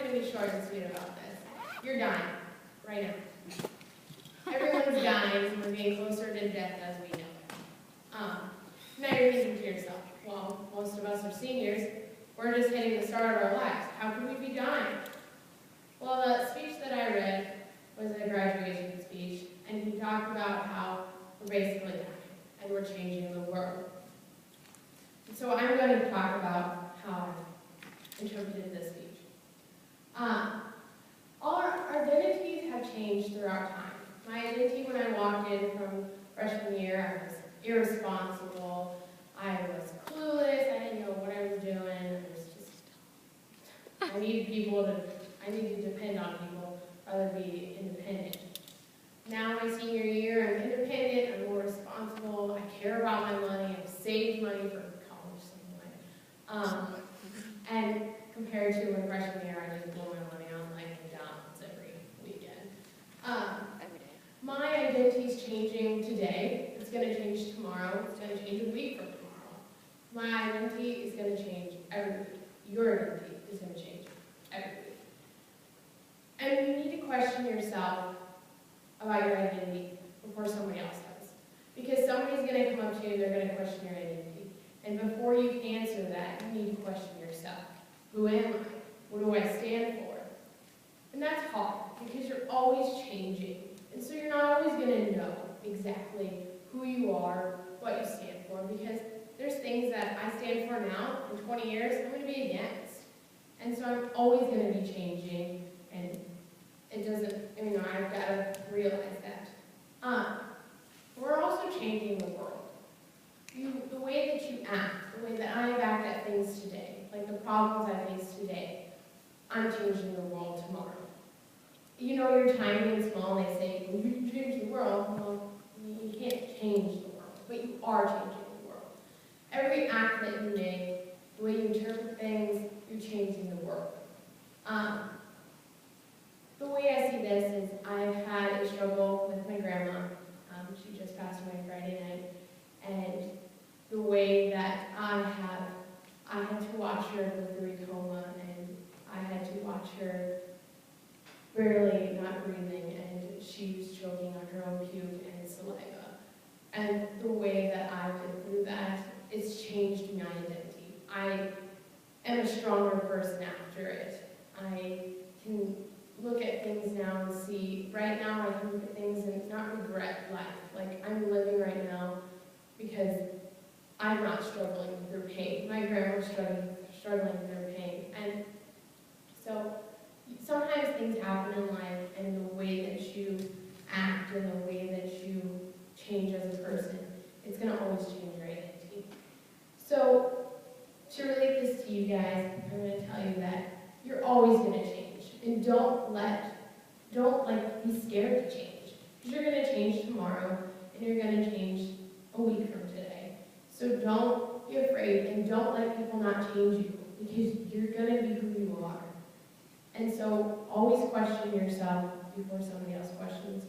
going to be short and sweet about this. You're dying right now. Everyone's dying. We're getting closer to death as we know it. Now you're thinking to yourself, well, most of us are seniors. We're just hitting the start of our lives. How could we be dying? Well, the speech that I read was a graduation speech, and he talked about how we're basically dying and we're changing the world. And so I'm going to talk about how I interpreted this speech. All our identities have changed throughout time. My identity when I walked in from freshman year, I was irresponsible, I was clueless, I didn't know what I was doing, I needed to depend on people rather than be independent. Now my senior year, I'm independent, I'm more responsible, I care about my money, I've saved money for college somewhere. And compared to when freshman year, I just blow my money on like McDonald's every weekend. Every day. My identity's changing today. It's going to change tomorrow. It's going to change a week from tomorrow. My identity is going to change every week. Your identity is going to change every week. And you need to question yourself about your identity before somebody else does. Because somebody's going to come up to you, they're going to question your identity. And before you answer that, you need to question yourself. Who am I? What do I stand for? And that's hard, because you're always changing. And so you're not always going to know exactly who you are, what you stand for, because there's things that I stand for now, in 20 years, I'm going to be against. And so I'm always going to be changing, and it doesn't, I've got to realize that. We're also changing the world. The way that you act, the way that I act at things today, like the problems I face today, I'm changing the world tomorrow. You're tiny and small, and they say, well, you can change the world. Well, you can't change the world, but you are changing the world. Every act that you make, the way you interpret things, you're changing the world. The way I see this is I've had a struggle with my grandma. She just passed away Friday night, and the way that I had to watch her go through a coma, and I had to watch her barely not breathing, and she was choking on her own puke and saliva. And the way that I went through that, it's changed my identity. I am a stronger person after it. I can look at things now and see, right now I can look at things and not regret life. Like, I'm living right now because I'm not struggling through pain. My grandma was struggling through pain. And so sometimes things happen in life, and the way that you act and the way that you change as a person, it's going to always change your identity. So to relate this to you guys, I'm going to tell you that you're always going to change. And don't be scared to change. Because you're going to change tomorrow, and you're going to change a week from today. So don't be afraid, and don't let people not change you, because you're going to be who you are. And so always question yourself before somebody else questions